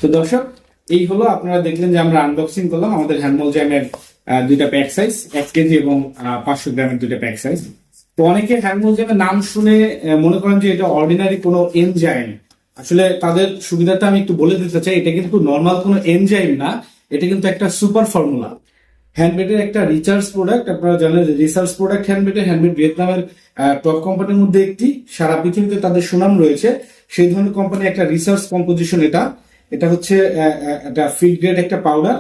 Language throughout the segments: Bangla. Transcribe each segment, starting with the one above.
তো দর্শক, এই হলো আপনারা দেখলেন যে আমরা আনবক্সিং করলাম আমাদের হ্যান্ডমোল জ্যামের দুইটা প্যাক সাইজ, 1 কেজি এবং 500 গ্রামের দুইটা প্যাক সাইজ। তো অনেকে হ্যান্ডমোল জ্যামের নাম শুনে মনে করেন যে এটা অর্ডিনারি কোনো এনজাইম। আসলে তাদের সুবিধাটা আমি একটু বলে দিতে চাই, এটা কিন্তু নর্মাল কোনো এনজাইম না, এটা কিন্তু একটা সুপার ফর্মুলা। হ্যান্ডমেডের একটা রিসার্চ প্রোডাক্ট। আপনারা জানেন রিসার্চ প্রোডাক্ট হ্যান্ডমেড ভিয়েতনামের টপ কোম্পানির মধ্যে একটি, সারা পৃথিবীতে তাদের সুনাম রয়েছে। সেই ধরনের কোম্পানি একটা রিসার্চ কম্পোজিশন এটা। এটা হচ্ছে একটা ফিড গ্রেড একটা পাউডার,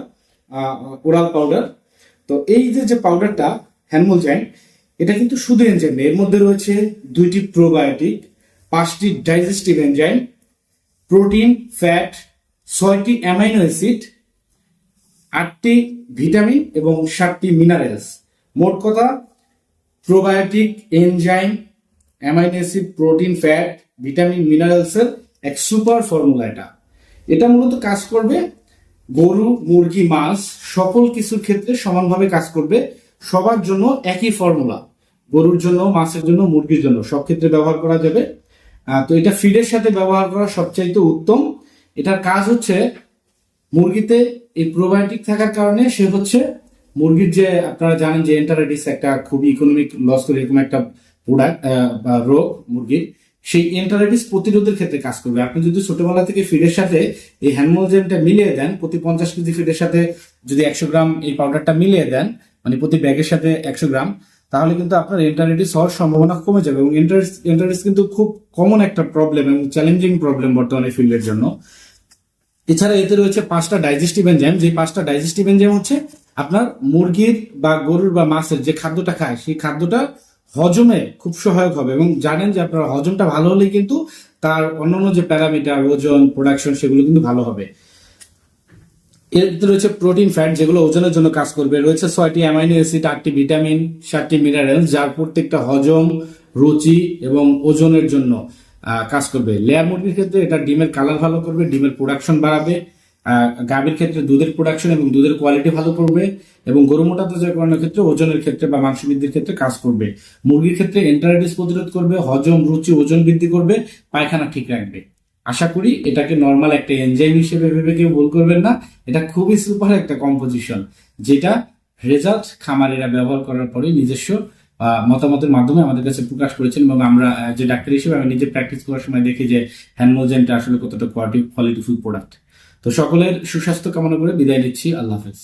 ওরাল পাউডার। তো এই যে পাউডারটা হ্যান্ডমোল জ্যাম, এটা কিন্তু শুধু এনজাইম নেই, এর মধ্যে রয়েছে 2টি প্রোবায়োটিক, 5টি ডাইজেস্টিভ এনজাইম, প্রোটিন, ফ্যাট, 6টি অ্যামাইনো অ্যাসিড, 8টি ভিটামিন এবং 7টি মিনারেলস। মোট কথা probiotic, enzyme, amino acid, protein, fat, vitamin, মিনারেলসের এক সুপার ফর্মুলা। এটা মূলত কাজ করবে গরু, মুরগি, মাছ সকল কিছুর ক্ষেত্রে সমানভাবে কাজ করবে, সবার জন্য একই ফর্মুলা। গরুর জন্য, মাছের জন্য, মুরগির জন্য সব ক্ষেত্রে ব্যবহার করা যাবে। তো এটা ফিডের সাথে ব্যবহার করা সবচাইতে উত্তম। এটার কাজ হচ্ছে মুরগিতে এই প্রোবায়োটিক থাকার কারণে সে হচ্ছে মুরগির যে, আপনারা জানেন যে এন্টারাইটিস একটা খুবই ইকোনমিক লস করে এরকম একটা প্রোডাক্ট বা রোগ মুরগির, সেই এন্টারাইটিস প্রতিরোধের ক্ষেত্রে কাজ করবে। আপনি যদি ছোটবেলা থেকে ফিডের সাথে এই হ্যান্ডমোল জ্যামটা মিলিয়ে দেন, প্রতি 50 কেজি ফিডের সাথে যদি 100 গ্রাম এই পাউডারটা মিলিয়ে দেন, মানে প্রতি ব্যাগের সাথে 100 গ্রাম, তাহলে কিন্তু আপনার এন্টারাইটিস হওয়ার সম্ভাবনা কমে যাবে। এবং এন্টারাইটিস কিন্তু খুব কমন একটা প্রবলেম এবং চ্যালেঞ্জিং প্রবলেম বর্তমানে ফিল্ডের জন্য। এছাড়া এতে রয়েছে 5টা ডাইজেস্টিভ এনজাইম। যে 5টা ডাইজেস্টিভ এনজাইম হচ্ছে আপনার মুরগির বা গরুর বা মাছের যে খাদ্যটা খায়, সেই খাদ্যটা হজমে খুব সহায়ক হবে। এবং জানেন যে আপনার হজমটা ভালো হলে কিন্তু তার অন্যান্য যে প্যারামিটার, ওজন, প্রোডাকশন, সেগুলো কিন্তু ভালো হবে। এতে রয়েছে প্রোটিন, ফ্যাট, যেগুলো ওজনের জন্য কাজ করবে। রয়েছে 6টি অ্যামাইনো অ্যাসিড, 8টি ভিটামিন, 7টি মিনারেল, যার প্রত্যেকটা হজম, রুচি এবং ওজনের জন্য কাজ করবে। লেয়ার মুরগির ক্ষেত্রে এটা ডিমের কালার ভালো করবে, ডিমের প্রোডাকশন বাড়াবে। গাভীর ক্ষেত্রে দুধের প্রোডাকশন এবং দুধের কোয়ালিটি ভালো করবে। এবং গরু মোটা তাজাকরণের ক্ষেত্রে, ওজনের ক্ষেত্রে বা মাংস বৃদ্ধির ক্ষেত্রে কাজ করবে। মুরগির ক্ষেত্রে এন্টারাইটিস প্রতিরোধ করবে, হজম, রুচি, ওজন বৃদ্ধি করবে, পায়খানা ঠিক রাখবে। আশা করি এটাকে নর্মাল একটা এনজাইম হিসেবে ভেবে কেউ ভুল করবেন না। এটা খুবই সুপার একটা কম্পোজিশন, যেটা রেজাল্ট খামারিরা ব্যবহার করার পরে নিজস্ব মতামতের মাধ্যমে আমাদের কাছে প্রকাশ করেছেন। এবং আমরা যে ডাক্তার হিসেবে আমি নিজে প্র্যাকটিস করার সময় দেখি যে হ্যান্ডমোল জ্যামটা আসলে কতটা কোয়ালিটিফুল প্রোডাক্ট। তো সকলের সুস্বাস্থ্য কামনা করে বিদায় নিচ্ছি। আল্লাহ হাফেজ।